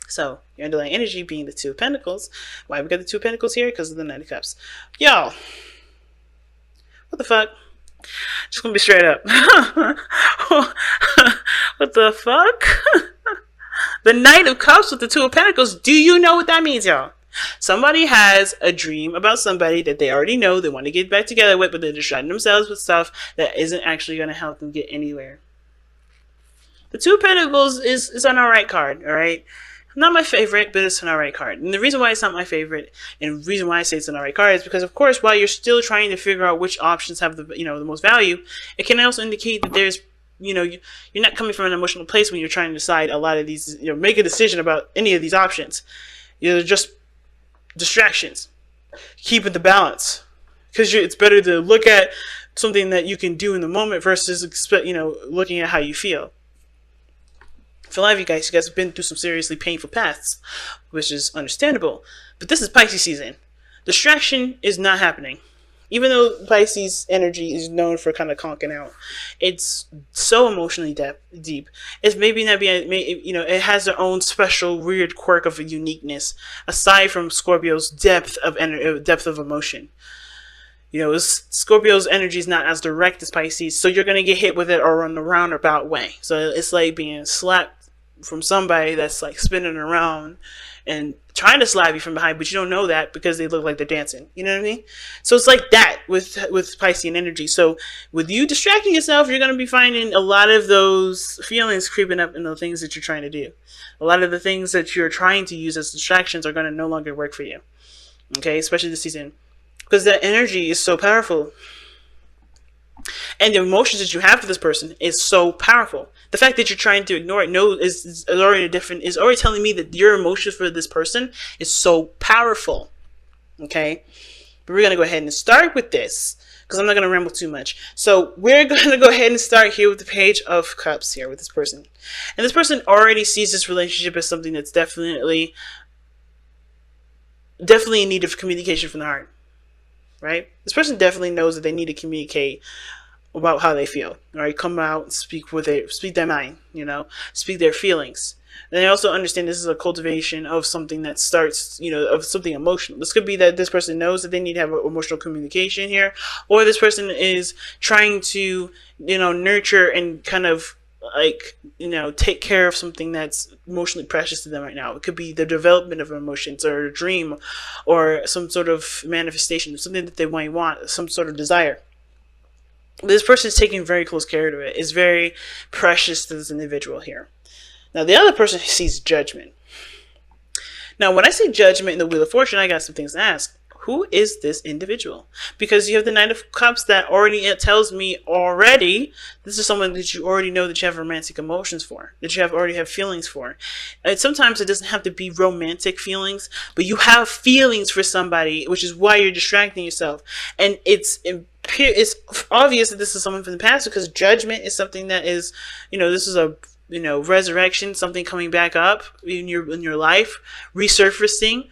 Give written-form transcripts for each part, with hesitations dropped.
So your underlying energy being the Two of Pentacles. Why we got the Two of Pentacles here? Because of the Knight of Cups. Y'all, what the fuck? Just gonna be straight up. What the fuck? The Knight of Cups with the Two of Pentacles. Do you know what that means, y'all? Somebody has a dream about somebody that they already know they want to get back together with, but they're distracting themselves with stuff that isn't actually going to help them get anywhere. The Two of Pentacles is an alright card, alright? Not my favorite, but it's an alright card. And the reason why it's not my favorite, and the reason why I say it's an alright card, is because, of course, while you're still trying to figure out which options have the most value, it can also indicate that there's, you're not coming from an emotional place when you're trying to decide a lot of these, make a decision about any of these options. They're just distractions. Keeping the balance. Because it's better to look at something that you can do in the moment versus, looking at how you feel. For a lot of you guys have been through some seriously painful paths, which is understandable. But this is Pisces season. Distraction is not happening. Even though Pisces energy is known for kind of conking out, it's so emotionally deep. It's maybe not being, it has their own special weird quirk of a uniqueness, aside from Scorpio's depth of emotion. Scorpio's energy is not as direct as Pisces, so you're going to get hit with it or in a roundabout way. So it's like being slapped from somebody that's like spinning around and trying to slap you from behind, but you don't know that because they look like they're dancing. You know what I mean? So it's like that with Piscean energy. So with you distracting yourself, you're going to be finding a lot of those feelings creeping up in the things that you're trying to do. A lot of the things that you're trying to use as distractions are going to no longer work for you. Okay? Especially this season. Because that energy is so powerful. And the emotions that you have for this person is so powerful. The fact that you're trying to ignore it is already telling me that your emotions for this person is so powerful. Okay? But we're going to go ahead and start with this, because I'm not going to ramble too much. So we're going to go ahead and start here with the Page of Cups here with this person. And this person already sees this relationship as something that's definitely in need of communication from the heart. Right? This person definitely knows that they need to communicate about how they feel. Right? Come out and speak their mind, speak their feelings. And they also understand this is a cultivation of something that starts, of something emotional. This could be that this person knows that they need to have emotional communication here, or this person is trying to, nurture and kind of take care of something that's emotionally precious to them right now. It could be the development of emotions or a dream or some sort of manifestation, something that they might want, some sort of desire. This person is taking very close care of it. It's very precious to this individual here. Now, the other person sees judgment. Now, when I say judgment in the Wheel of Fortune, I got some things to ask. Who is this individual? Because you have the Knight of Cups that it tells me already this is someone that you already know that you have romantic emotions for, that you already have feelings for. And sometimes it doesn't have to be romantic feelings, but you have feelings for somebody, which is why you're distracting yourself. And it's obvious that this is someone from the past, because judgment is something that is, this is a resurrection, something coming back up in your life, resurfacing.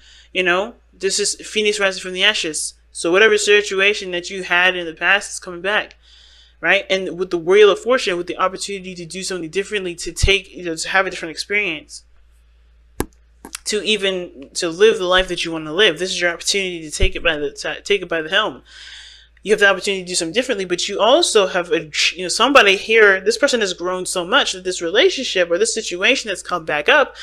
This is Phoenix rising from the ashes. So whatever situation that you had in the past is coming back, right? And with the Wheel of Fortune, with the opportunity to do something differently, to take, to have a different experience, to live the life that you want to live. This is your opportunity to take it by the helm. You have the opportunity to do something differently, but you also have somebody here. This person has grown so much that this relationship or this situation that's come back up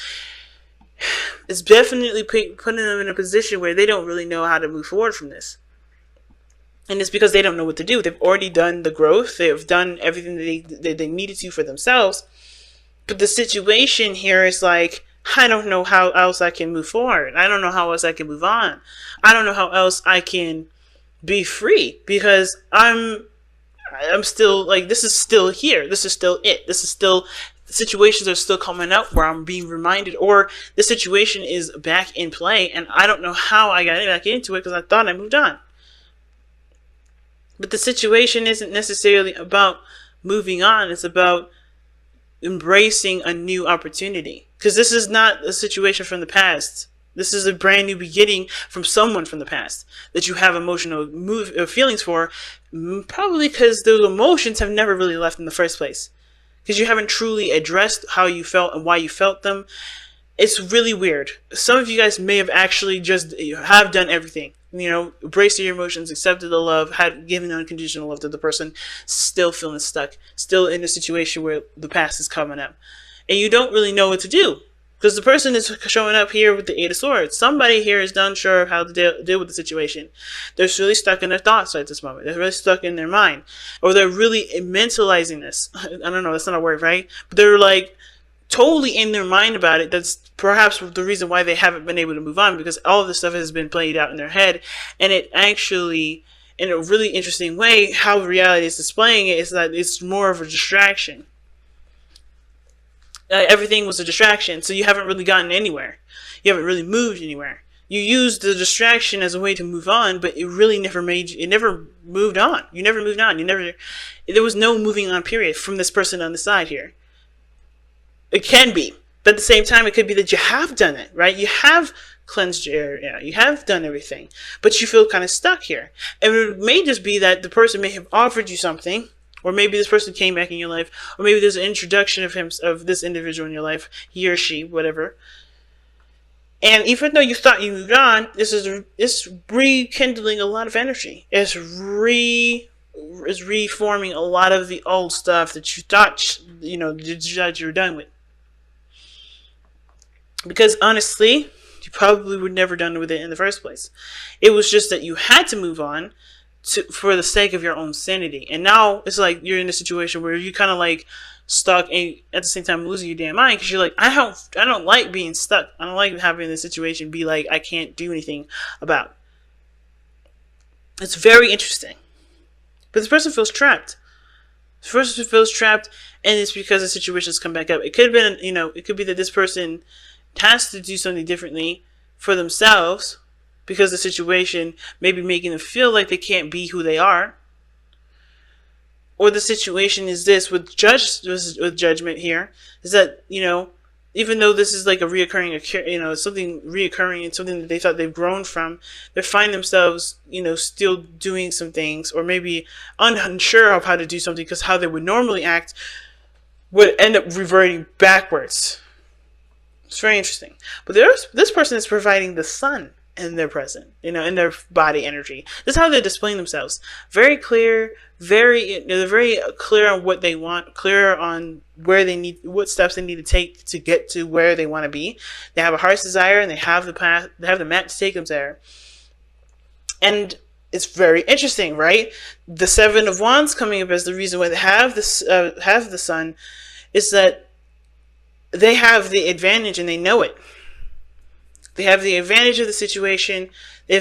is definitely putting them in a position where they don't really know how to move forward from this. And it's because they don't know what to do. They've already done the growth. They've done everything that they needed to for themselves. But the situation here is like, I don't know how else I can move forward. I don't know how else I can move on. I don't know how else I can be free, because I'm still like, this is still here. This is still it. This is still, situations are still coming up where I'm being reminded, or the situation is back in play and I don't know how I got back into it because I thought I moved on. But the situation isn't necessarily about moving on. It's about embracing a new opportunity, because this is not a situation from the past. This is a brand new beginning from someone from the past that you have emotional feelings for, probably because those emotions have never really left in the first place, because you haven't truly addressed how you felt and why you felt them. It's really weird. Some of you guys may have actually just have done everything. Embraced your emotions, accepted the love, had given unconditional love to the person, still feeling stuck, still in a situation where the past is coming up. And you don't really know what to do. Because the person is showing up here with the Eight of Swords. Somebody here is unsure of how to deal with the situation. They're really stuck in their thoughts at this moment. They're really stuck in their mind. Or they're really mentalizing this. I don't know, that's not a word, right? But they're like totally in their mind about it. That's perhaps the reason why they haven't been able to move on, because all of this stuff has been played out in their head. And it actually, in a really interesting way, how reality is displaying it is that it's more of a distraction. Everything was a distraction, so you haven't really gotten anywhere. You haven't really moved anywhere. You used the distraction as a way to move on, but it really never moved on. You never moved on. There was no moving on period from this person on the side here. It can be, but at the same time, it could be that you have done it, right? You have cleansed your area. You have done everything, but you feel kind of stuck here. And it may just be that the person may have offered you something, or maybe this person came back in your life, or maybe there's an introduction of this individual in your life, he or she, whatever. And even though you thought you moved on, it's rekindling a lot of energy. It's reforming a lot of the old stuff that you thought you were done with. Because honestly, you probably were never done with it in the first place. It was just that you had to move on for the sake of your own sanity. And now it's like you're in a situation where you kind of like stuck and at the same time losing your damn mind, because you're like, I don't like being stuck. I don't like having this situation be like I can't do anything about. It's very interesting. But this person feels trapped. This person feels trapped, and it's because the situation's come back up. It could have been, it could be that this person has to do something differently for themselves, because the situation may be making them feel like they can't be who they are. Or the situation is this with judgment here, is that, even though this is like a reoccurring, something reoccurring and something that they thought they've grown from, they find themselves, still doing some things, or maybe unsure of how to do something, because how they would normally act would end up reverting backwards. It's very interesting. But this person is providing the sun in their present, in their body energy. This is how they're displaying themselves. Very clear, they're very clear on what they want, clear on what steps they need to take to get to where they want to be. They have a heart's desire, and they have the path, they have the map to take them there. And it's very interesting, right? The Seven of Wands coming up as the reason why they have the sun is that they have the advantage, and they know it. They have the advantage of the situation. I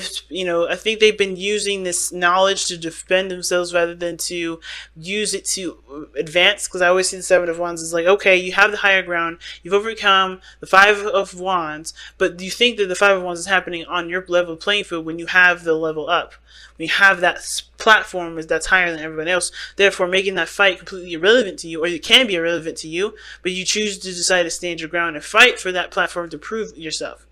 think they've been using this knowledge to defend themselves rather than to use it to advance. Because I always see the Seven of Wands as like, okay, you have the higher ground. You've overcome the Five of Wands. But you think that the Five of Wands is happening on your level playing field when you have the level up. When you have that platform that's higher than everyone else. Therefore, making that fight completely irrelevant to you. Or it can be irrelevant to you. But you choose to decide to stand your ground and fight for that platform to prove yourself.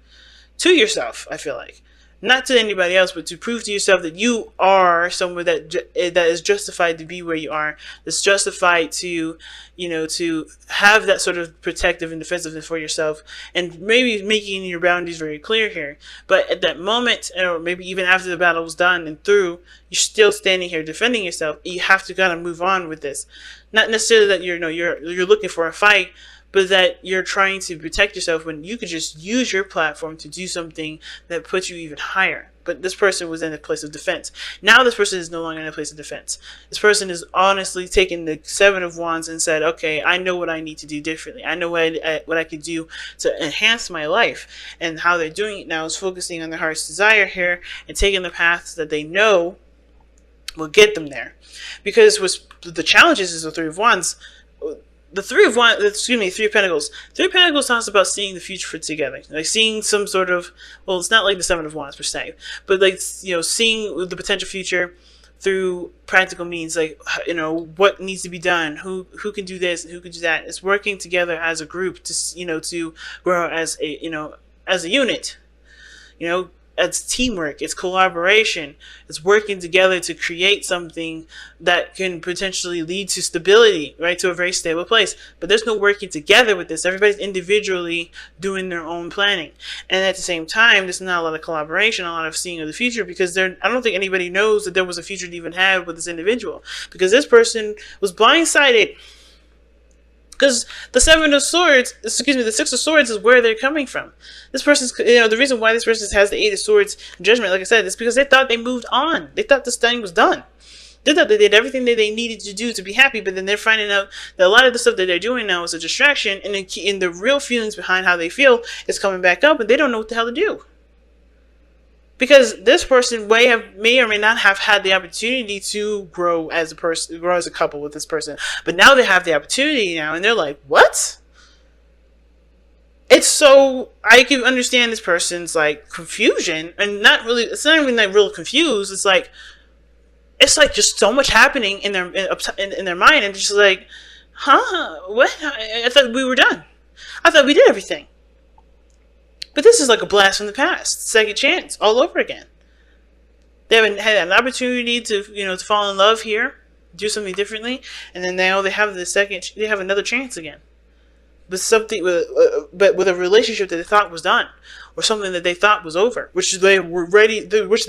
To yourself, I feel like. Not to anybody else, but to prove to yourself that you are someone that is justified to be where you are. That's justified to, to have that sort of protective and defensiveness for yourself. And maybe making your boundaries very clear here. But at that moment, or maybe even after the battle was done and through, you're still standing here defending yourself. You have to kind of move on with this. Not necessarily that you're looking for a fight, but that you're trying to protect yourself when you could just use your platform to do something that puts you even higher. But this person was in a place of defense. Now this person is no longer in a place of defense. This person is honestly taking the Seven of Wands and said, okay, I know what I need to do differently. I know what I could do to enhance my life. And how they're doing it now is focusing on their heart's desire here and taking the paths that they know will get them there. Because the challenges is the Three of Wands. The Three of Pentacles. Three of Pentacles talks about seeing the future together. Like seeing some sort of, well, it's not like the Seven of Wands per se, but like, seeing the potential future through practical means, like, what needs to be done, who can do this, and who can do that. It's working together as a group to grow as a unit. it's teamwork, it's collaboration, it's working together to create something that can potentially lead to stability, right, to a very stable place. But there's no working together with this. Everybody's individually doing their own planning, and at the same time, there's not a lot of collaboration, a lot of seeing of the future, because I don't think anybody knows that there was a future to even have with this individual, because this person was blindsided. Because the the Six of Swords is where they're coming from. This person's, the reason why this person has the Eight of Swords Judgment, like I said, is because they thought they moved on. They thought this thing was done. They thought they did everything that they needed to do to be happy, but then they're finding out that a lot of the stuff that they're doing now is a distraction, and the real feelings behind how they feel is coming back up, and they don't know what the hell to do. Because this person may or may not have had the opportunity to grow as a couple with this person. But now they have the opportunity now, and they're like, what? I can understand this person's like confusion, and it's not even like real confused. It's like just so much happening in their mind, and just like, what? I thought we were done. I thought we did everything. But this is like a blast from the past, second chance, all over again. They haven't had an opportunity to fall in love here, do something differently, and then now they have another chance again. But with a relationship that they thought was done, or something that they thought was over, which they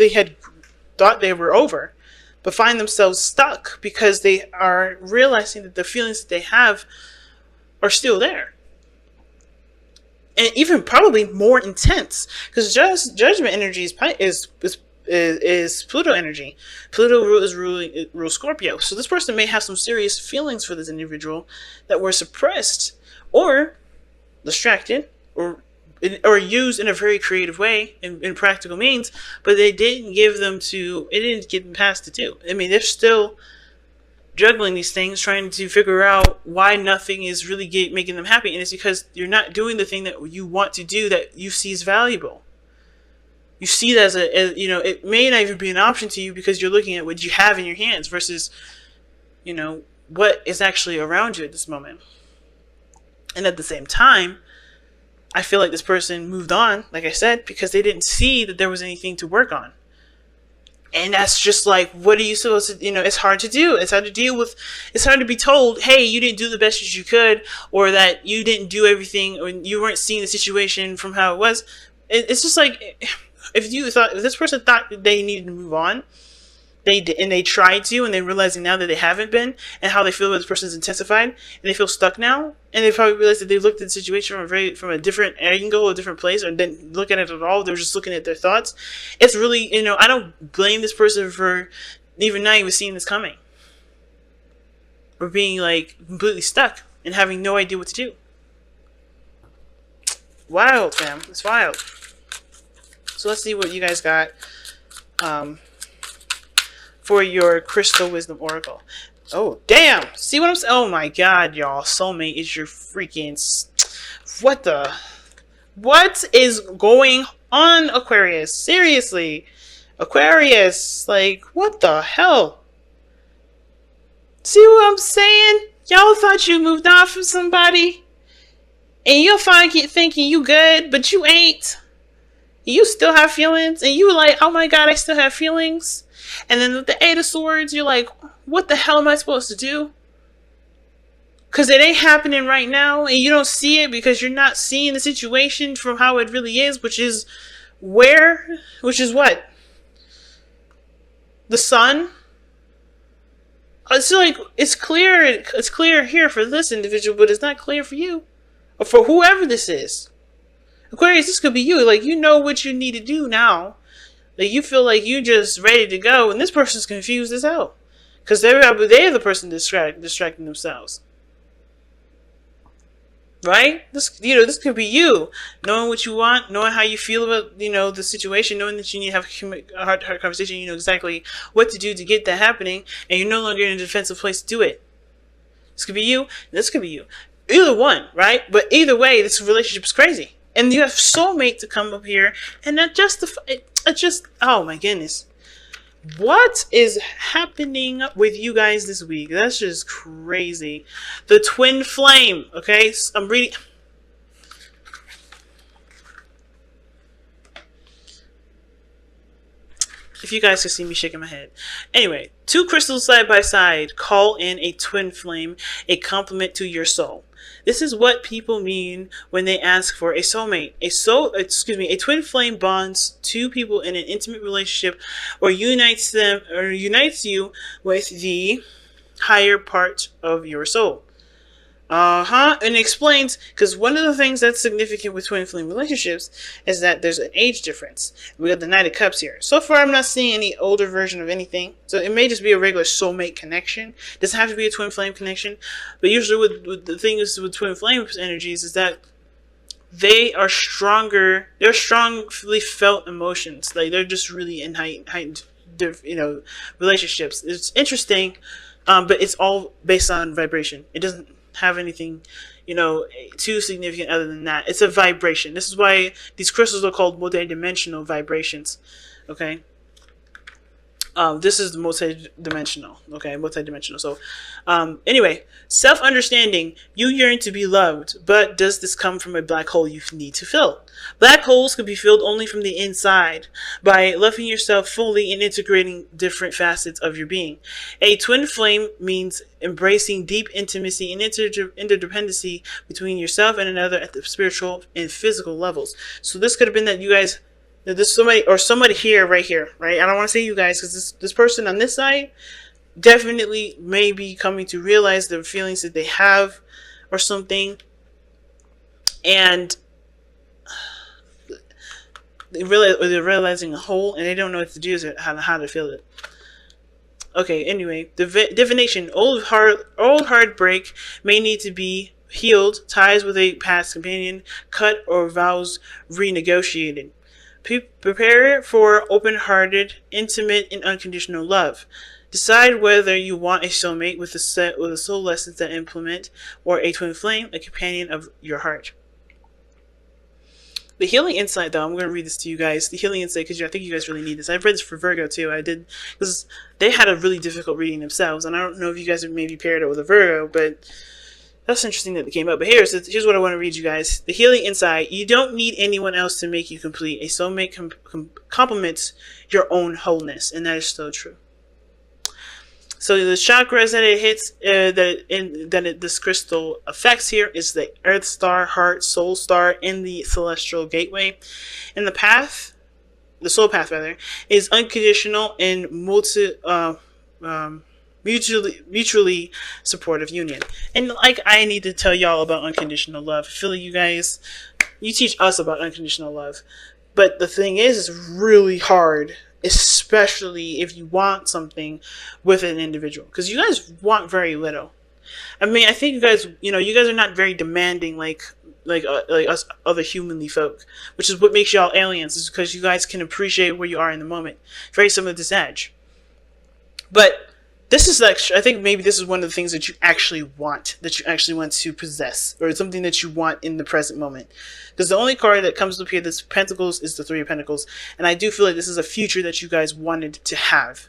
had thought they were over, but find themselves stuck because they are realizing that the feelings that they have are still there. And even probably more intense, because judgment energy is Pluto energy. Pluto rules Scorpio. So this person may have some serious feelings for this individual that were suppressed, or distracted, or used in a very creative way in practical means, but it didn't get them past the two. I mean, they're still juggling these things, trying to figure out why nothing is really making them happy, and it's because you're not doing the thing that you want to do that you see as valuable. You see that as it may not even be an option to you because you're looking at what you have in your hands versus, what is actually around you at this moment. And at the same time, I feel like this person moved on, like I said, because they didn't see that there was anything to work on. And that's just like, what are you supposed to, it's hard to do. It's hard to deal with. It's hard to be told, hey, you didn't do the best as you could, or that you didn't do everything, or you weren't seeing the situation from how it was. It's just like, if this person thought that they needed to move on, they tried to, and they're realizing now that they haven't been, and how they feel about this person's intensified, and they feel stuck now, and they probably realized that they looked at the situation from a different angle, a different place, or didn't look at it at all. They were just looking at their thoughts. It's really, I don't blame this person for even not even seeing this coming, or being like completely stuck and having no idea what to do. Wild, fam. It's wild. So let's see what you guys got for your Crystal Wisdom Oracle. Oh, damn. See what I'm saying? Oh, my God, y'all. Soulmate is your freaking... What is going on, Aquarius? Seriously. Aquarius. Like, what the hell? See what I'm saying? Y'all thought you moved on from somebody? And you'll thinking you good, but you ain't. You still have feelings. And you like, oh my God, I still have feelings. And then with the Eight of Swords, you're like, what the hell am I supposed to do? Because it ain't happening right now, and you don't see it because you're not seeing the situation from how it really is, which is what? The Sun? It's like, it's clear here for this individual, but it's not clear for you. Or for whoever this is. Aquarius, this could be you. Like, you know what you need to do now. Like, you feel like you just ready to go, and this person's confused as hell. Because they're the person distracting themselves. Right? This could be you. Knowing what you want, knowing how you feel about, the situation, knowing that you need to have a hard conversation, you know exactly what to do to get that happening, and you're no longer in a defensive place to do it. This could be you, and this could be you. Either one, right? But either way, this relationship is crazy. And you have soulmate to come up here and not justify it. Oh my goodness. What is happening with you guys this week? That's just crazy. The twin flame, okay? I'm reading. If you guys can see me shaking my head. Anyway, two crystals side by side call in a twin flame, a complement to your soul. This is what people mean when they ask for a soulmate. A twin flame bonds two people in an intimate relationship or unites you with the higher part of your soul. And it explains, because one of the things that's significant with twin flame relationships is that there's an age difference. We got the Knight of Cups here. So far, I'm not seeing any older version of anything. So it may just be a regular soulmate connection. It doesn't have to be a twin flame connection. But usually with the things with twin flame energies is that they are stronger. They're strongly felt emotions. Like, they're just really in heightened relationships. It's interesting, but it's all based on vibration. It doesn't have anything too significant other than that. It's a vibration. This is why these crystals are called multi-dimensional vibrations. Okay, this is the multi-dimensional. So anyway, self-understanding. You yearn to be loved, but does this come from a black hole you need to fill? Black holes can be filled only from the inside, by loving yourself fully and integrating different facets of your being. A twin flame means embracing deep intimacy and interdependency between yourself and another at the spiritual and physical levels. So this could have been that you guys, there's somebody here, right here, right? I don't want to say you guys, because this person on this side definitely may be coming to realize the feelings that they have or something, and they're realizing a hole, and they don't know what to do, how to fill it. Okay, anyway, divination. Old heartbreak may need to be healed, ties with a past companion cut, or vows renegotiated. Prepare for open-hearted, intimate, and unconditional love. Decide whether you want a soulmate with a soul lessons that implement, or a twin flame, a companion of your heart. The healing insight, though, I'm going to read this to you guys. The healing insight, because I think you guys really need this. I've read this for Virgo, too. I did, because they had a really difficult reading themselves, and I don't know if you guys have maybe paired it with a Virgo, but that's interesting that it came up. But here's what I want to read you guys. The healing insight. You don't need anyone else to make you complete. A soulmate complements your own wholeness, and that is so true. So the chakras that it hits, this crystal affects here is the Earth Star, Heart, Soul Star, and the Celestial Gateway. And the path, the soul path rather, is unconditional and mutually supportive union. And like, I need to tell y'all about unconditional love. I feel like you guys, you teach us about unconditional love, but the thing is, it's really hard, especially if you want something with an individual, because you guys want very little. I mean, I think you guys are not very demanding like us other humanly folk, which is what makes y'all aliens, is because you guys can appreciate where you are in the moment. Very similar to Sag. But this is I think maybe this is one of the things that you actually want to possess, or something that you want in the present moment. Because the only card that comes up here, this Pentacles, is the Three of Pentacles, and I do feel like this is a future that you guys wanted to have.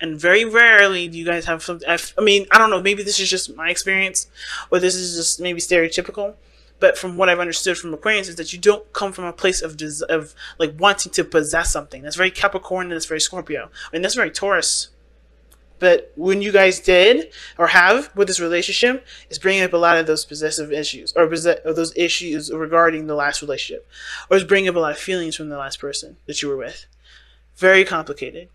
And very rarely do you guys have something. I mean, I don't know, maybe this is just my experience, or this is just maybe stereotypical. But from what I've understood from Aquarius is that you don't come from a place of like wanting to possess something. That's very Capricorn, and that's very Scorpio, and that's very Taurus. But when you guys did or have with this relationship, it's bringing up a lot of those possessive issues, or those issues regarding the last relationship, or it's bringing up a lot of feelings from the last person that you were with. Very complicated.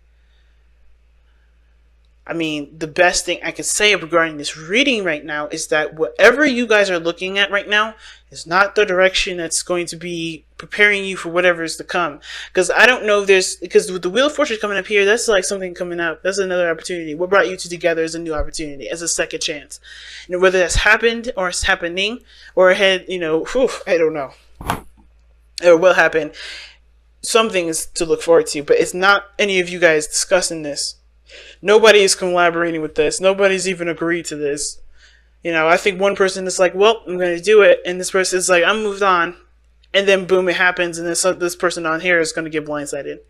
I mean, the best thing I can say regarding this reading right now is that whatever you guys are looking at right now is not the direction that's going to be preparing you for whatever is to come. Because I don't know if because with the Wheel of Fortune coming up here, that's like something coming up. That's another opportunity. What brought you two together is a new opportunity, as a second chance. And whether that's happened, or it's happening, or I don't know. Or will happen. Something is to look forward to, but it's not any of you guys discussing this. Nobody is collaborating with this. Nobody's even agreed to this. I think one person is like, well, I'm going to do it. And this person is like, I'm moved on. And then boom, it happens. And this person on here is going to get blindsided.